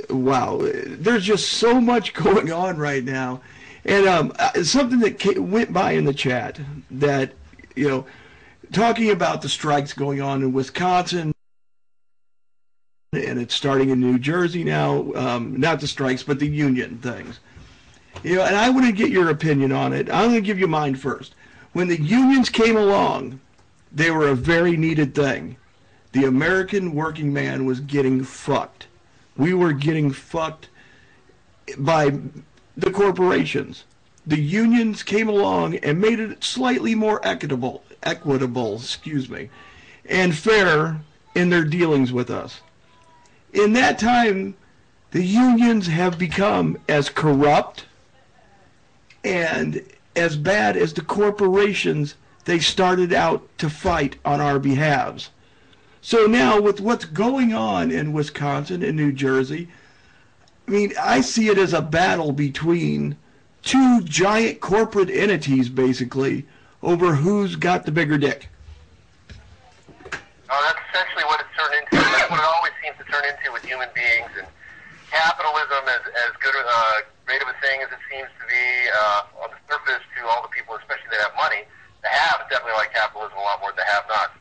wow, there's just so much going on right now. And something that went by in the chat that, you know, talking about the strikes going on in Wisconsin, and it's starting in New Jersey now, not the strikes, but the union things. You know, and I want to get your opinion on it. I'm going to give you mine first. When the unions came along, they were a very needed thing. The American working man was getting fucked. We were getting fucked by the corporations. The unions came along and made it slightly more equitable, and fair in their dealings with us. In that time, the unions have become as corrupt and as bad as the corporations they started out to fight on our behalves. So now, with what's going on in Wisconsin and New Jersey, I mean, I see it as a battle between two giant corporate entities, basically, over who's got the bigger dick. Oh, that's essentially what it's turned into. That's what it always seems to turn into with human beings. And capitalism, as good great of a thing as it seems to be on the surface to all the people, especially that have money, the haves definitely like capitalism a lot more than the have-nots.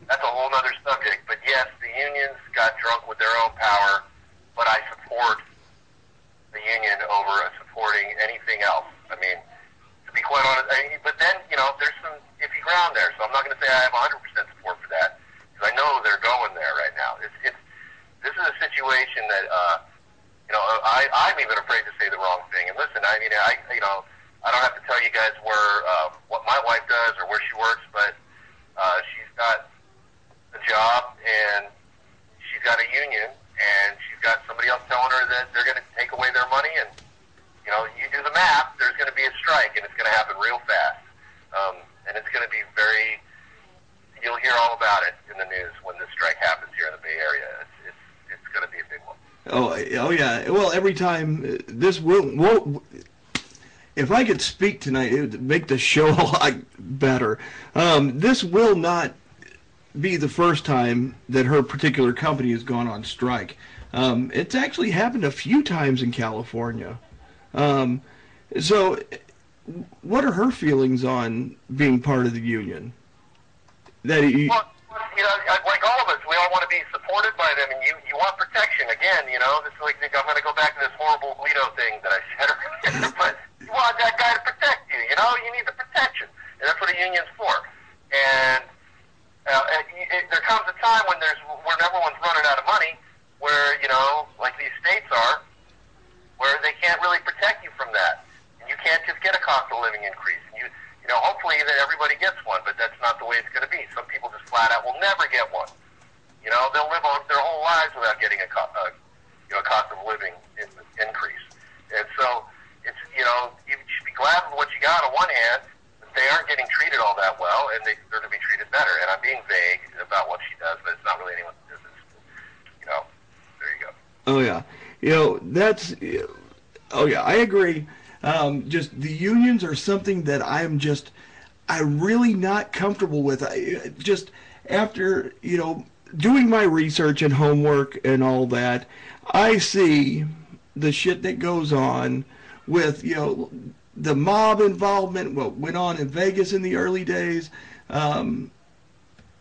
That's a whole other subject. But yes, the unions got drunk with their own power, but I support the union over supporting anything else. I mean, to be quite honest, but then, you know, there's some iffy ground there, so I'm not going to say I have 100% support for that, because I know they're going there right now. This is a situation that, you know, I'm even afraid to say the wrong thing. And listen, I mean, I don't have to tell you guys what my wife does or where she works, but she's got a job and she's got a union, and she's got somebody else telling her that they're going to take away their money, and, you know, you do the math, there's going to be a strike, and it's going to happen real fast. And it's going to be you'll hear all about it in the news when this strike happens here in the Bay Area. It's going to be a big one. Oh yeah. Well, every time this will if I could speak tonight, it would make the show a lot better. This will not be the first time that her particular company has gone on strike. It's actually happened a few times in California. So, what are her feelings on being part of the union? Well, you know, like all of us, we all want to be supported by them, and you want protection. Again, you know, this is like, I'm going to go back to this horrible Guido thing that I said earlier, but you want that guy to protect you. You know, you need the protection, and that's what a union's for. And there comes a time when everyone's running out of money, where, you know, like these states are, where they can't really protect you from that. And you can't just get a cost of living increase. And you know, hopefully that everybody gets one, but that's not the way it's going to be. Some people just flat out will never get one. You know, they'll live their whole lives without getting a cost of living increase. And so it's, you know, you should be glad with what you got on one hand, but they aren't getting treated all that well, and they're to be treated better. And I'm being vague about what she does, but it's not really anyone's business. You know, there you go. Oh yeah, you know, oh yeah, I agree. Just the unions are something that I'm really not comfortable with. Just after, you know, doing my research and homework and all that, I see the shit that goes on with, you know, the mob involvement, what went on in Vegas in the early days of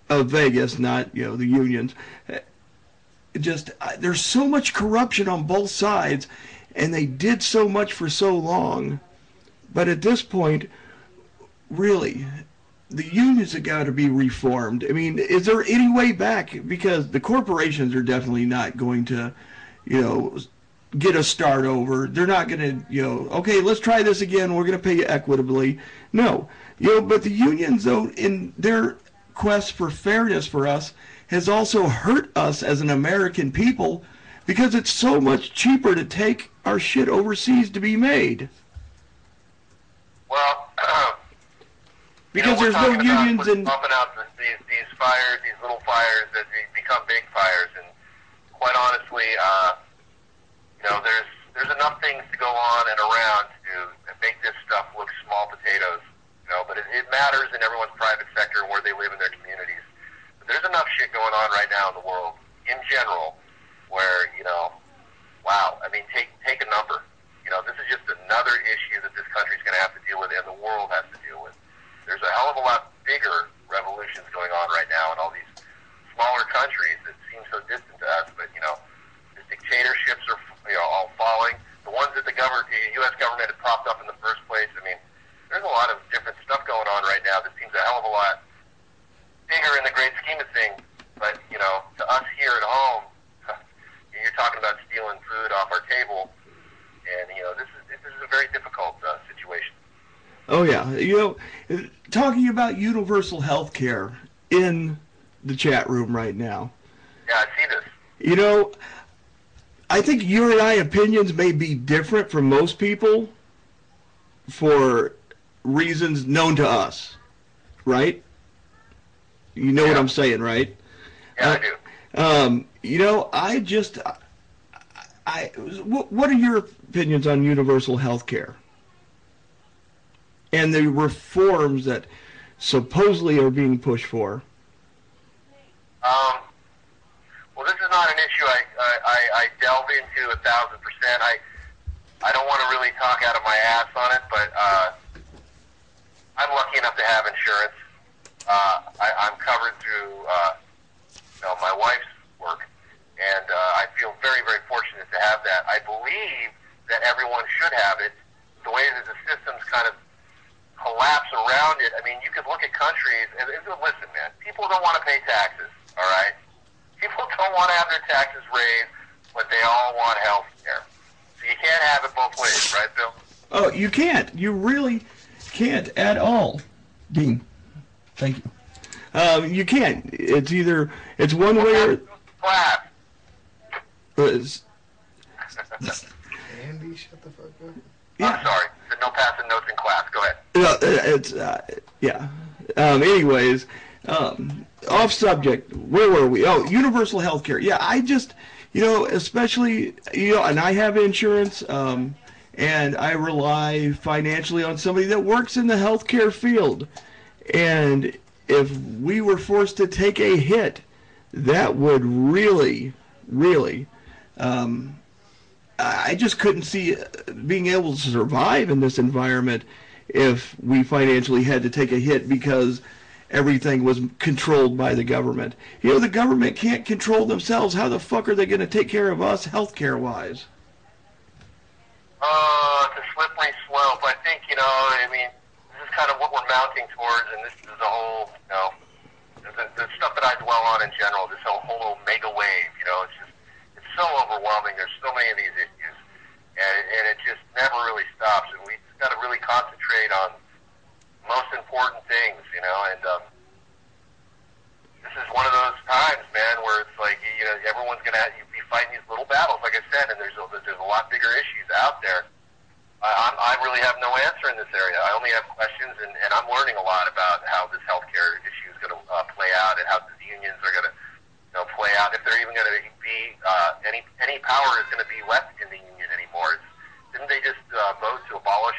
Vegas, not, you know, the unions. There's so much corruption on both sides, and they did so much for so long. But at this point, really, the unions have got to be reformed. I mean, is there any way back? Because the corporations are definitely not going to, you know, get a start over. They're not going to, you know, okay, let's try this again. We're going to pay you equitably. No. You know, but the unions, though, in their quest for fairness for us, has also hurt us as an American people, because it's so much cheaper to take our shit overseas to be made. Well, because there's no unions in pumping out these fires, these little fires that become big fires, and quite honestly, you know, there's enough things to go on and around to make this stuff look small potatoes. You know, but it matters in everyone's private sector and where they live in their communities. But there's enough shit going on right now in the world, in general, where, you know, wow. I mean, take a number. You know, this is just another issue that this country's going to have to deal with, and the world has to deal with. There's a hell of a lot bigger revolutions going on right now in all these smaller countries that seem so distant to us. But you know, the dictatorships are all falling. The ones that the U.S. government had propped up in the first place. I mean, there's a lot of different stuff going on right now that seems a hell of a lot bigger in the great scheme of things. But you know, to us here at home, you're talking about stealing food off our table. And, you know, this is a very difficult situation. Oh, yeah. You know, talking about universal health care in the chat room right now. Yeah, I see this. You know, I think you and I opinions may be different from most people for reasons known to us, right? You know what I'm saying, right? Yeah, I do. You know, what are your opinions on universal health care and the reforms that supposedly are being pushed for? Well, this is not an issue I delve into 1,000%. I don't want to really talk out of my ass on it, but I'm lucky enough to have insurance. I'm covered through my wife's work. And I feel very, very fortunate to have that. I believe that everyone should have it. The way that the systems kind of collapse around it, I mean, you could look at countries, and listen, man, people don't want to pay taxes, all right? People don't want to have their taxes raised, but they all want health care. So you can't have it both ways, right, Bill? Oh, you can't. You really can't at all, Dean. Thank you. You can't. It's one way or... Class. Andy, shut the fuck up. Yeah. I'm sorry. There's no passing notes in class. Go ahead. Yeah. Anyways, off subject. Where were we? Oh, universal health care. Yeah, I just, especially, and I have insurance, and I rely financially on somebody that works in the healthcare field. And if we were forced to take a hit, that would really, I just couldn't see being able to survive in this environment if we financially had to take a hit because everything was controlled by the government. The government can't control themselves. How the fuck are they going to take care of us healthcare-wise? It's a slippery slope. I think, this is kind of what we're mounting towards, and this is the whole, the stuff that I dwell on in general, this whole omega wave, it's so overwhelming. There's so many of these issues, and it just never really stops, and we've got to really concentrate on most important things, and this is one of those times, man, where it's like, everyone's going to be fighting these little battles, like I said, and there's a lot bigger issues out there. I really have no answer in this area. I only have questions, and I'm learning a lot about how this healthcare issue is going to play out and how the unions are going to play out. If they're even going to be any power is going to be left in the union anymore. Didn't they just vote to abolish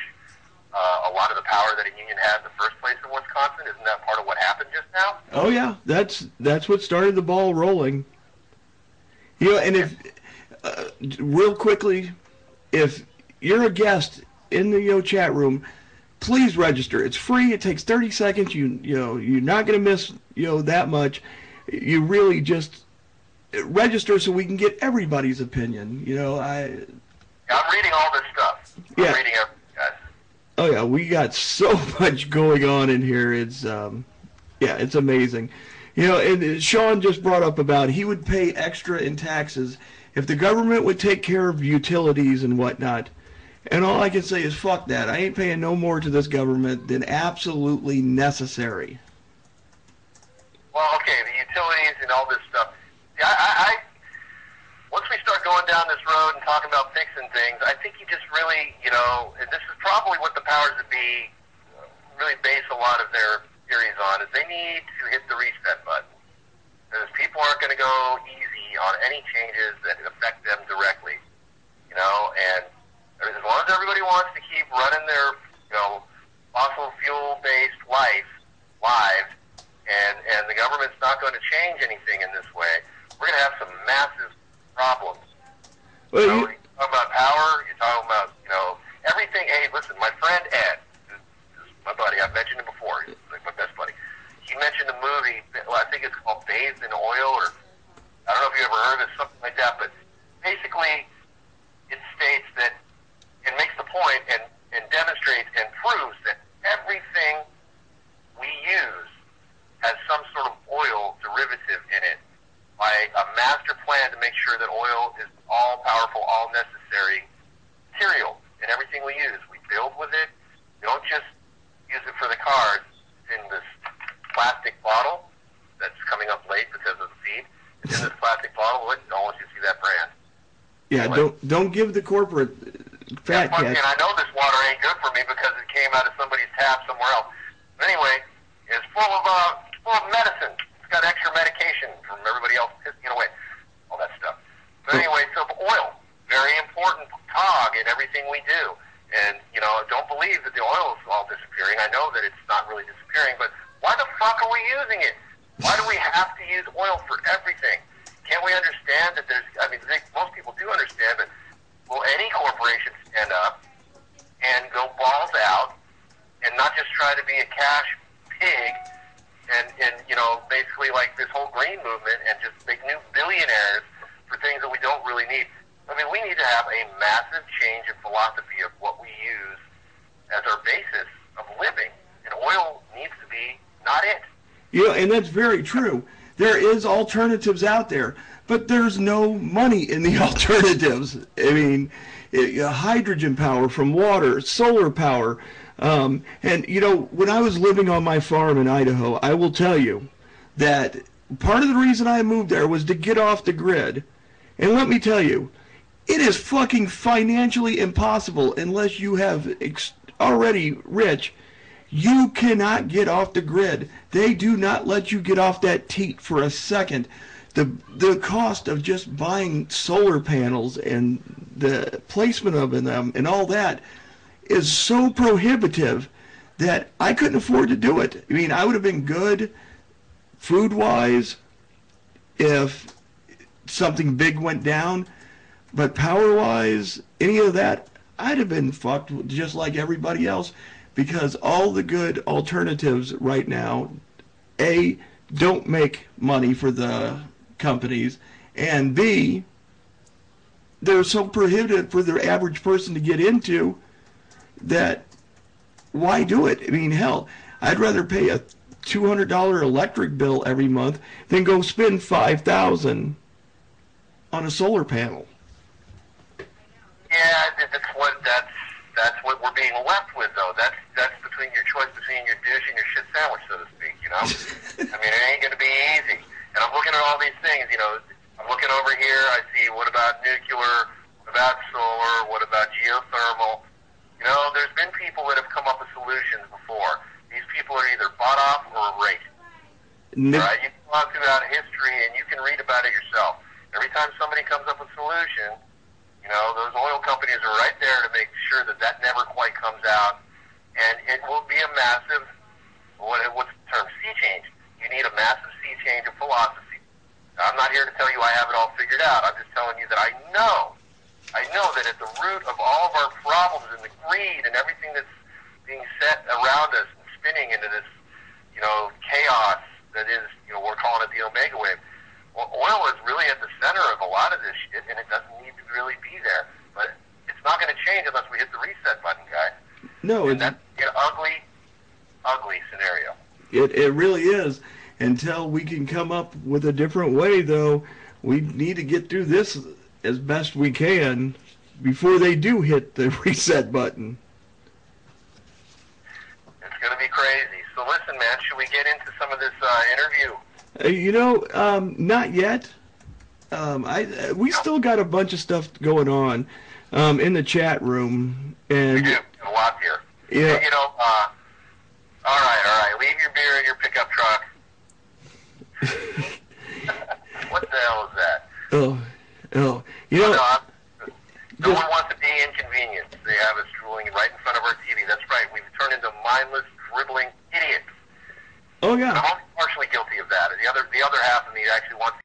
a lot of the power that a union had in the first place in Wisconsin? Isn't that part of what happened just now? Oh yeah, that's what started the ball rolling. And if real quickly, if you're a guest in the chat room, please register. It's free. It takes 30 seconds. You're not going to miss that much. You really just register so we can get everybody's opinion. I'm reading all this stuff. I'm reading everything, guys. Oh yeah, we got so much going on in here. It's it's amazing. And Sean just brought up about he would pay extra in taxes if the government would take care of utilities and whatnot. And all I can say is fuck that. I ain't paying no more to this government than absolutely necessary. Well, okay, the utilities and all this stuff. I once we start going down this road and talking about fixing things, I think you just really, and this is probably what the powers that be really base a lot of their theories on, is they need to hit the reset button. Because people aren't going to go easy on any changes that affect them directly, and as long as everybody wants to keep running their, fossil fuel-based lives, and the government's not going to change anything in this way, we're going to have some massive problems. Well, called Bathed in Oil, or I don't know if you ever heard of it, something like that. But basically, it states that it makes the point and demonstrates and proves that everything we use has some sort of oil derivative in it by a master plan to make sure that oil is all powerful, all necessary material in everything we use. We build with it. We don't just use it for the cars. It's in this plastic bottle that's coming up late because of the feed. It's in this plastic bottle. Don't want you to see that brand. Yeah, Anyway. don't give the corporate fat And cat. I know this water ain't good for me because it came out of somebody's tap somewhere else. But anyway, it's full of medicine. It's got extra medication from everybody else pissing it away. All that stuff. But anyway, so oil, very important cog in everything we do. And, you know, don't believe that the oil is all disappearing. I know that it's not really disappearing, but why the fuck are we using it? Why do we have to use oil for everything? Can't we understand that there's, I mean, most people do understand, but will any corporation stand up and go balls out and not just try to be a cash pig and you know, basically like this whole green movement and just make new billionaires for things that we don't really need? I mean, we need to have a massive change in philosophy of what we use as our basis of living, and oil needs to be not it. Yeah, and that's very true. There is alternatives out there, but there's no money in the alternatives. I mean, hydrogen power from water, solar power. And, you know, when I was living on my farm in Idaho, I will tell you that part of the reason I moved there was to get off the grid. And let me tell you, it is fucking financially impossible unless you have already rich. You cannot get off the grid. They do not let you get off that teat for a second. The cost of just buying solar panels and the placement of them and all that is so prohibitive that I couldn't afford to do it. I mean, I would have been good food-wise if something big went down, but power-wise, any of that, I'd have been fucked just like everybody else, because all the good alternatives right now, A, don't make money for the companies, and B, they're so prohibitive for the average person to get into that why do it? I mean, hell, I'd rather pay a $200 electric bill every month than go spend $5,000 on a solar panel. Yeah, that's what we're being left with, though. That's between your choice between your douche and your shit sandwich, so to speak. You know, I mean, it ain't going to be easy. And I'm looking at all these things. You know, I'm looking over here. I see what about nuclear? What about solar? What about geothermal? You know, there's been people that have come up with solutions before. These people are either bought off or erased. Right? You can go out throughout history and you can read about it yourself. Every time somebody comes up with a solution, you know, those oil companies are right there to make sure that that never quite comes out. And it will be a massive, what's the term, sea change. You need a massive sea change of philosophy. Now, I'm not here to tell you I have it all figured out. I'm just telling you that I know that at the root of all of our problems and the greed and everything that's being set around us and spinning into this, you know, chaos that is, you know, we're calling it the omega wave. Well, oil is really at the center of a lot of this shit, and it doesn't need to really be there. But it's not going to change unless we hit the reset button, guys. No, and that's an ugly, ugly scenario. It really is. Until we can come up with a different way, though, we need to get through this as best we can before they do hit the reset button. It's going to be crazy. So listen, man, should we get into some of this interview? You know, not yet. We still got a bunch of stuff going on in the chat room. And we do. A lot here. Yeah. You know, all right. Leave your beer in your pickup truck. What the hell is that? Oh. You know, no one wants to be inconvenienced. They have us drooling right in front of our TV. That's right. We've turned into mindless, dribbling idiots. oh yeah. I'm only partially guilty of that. The other half of me actually wants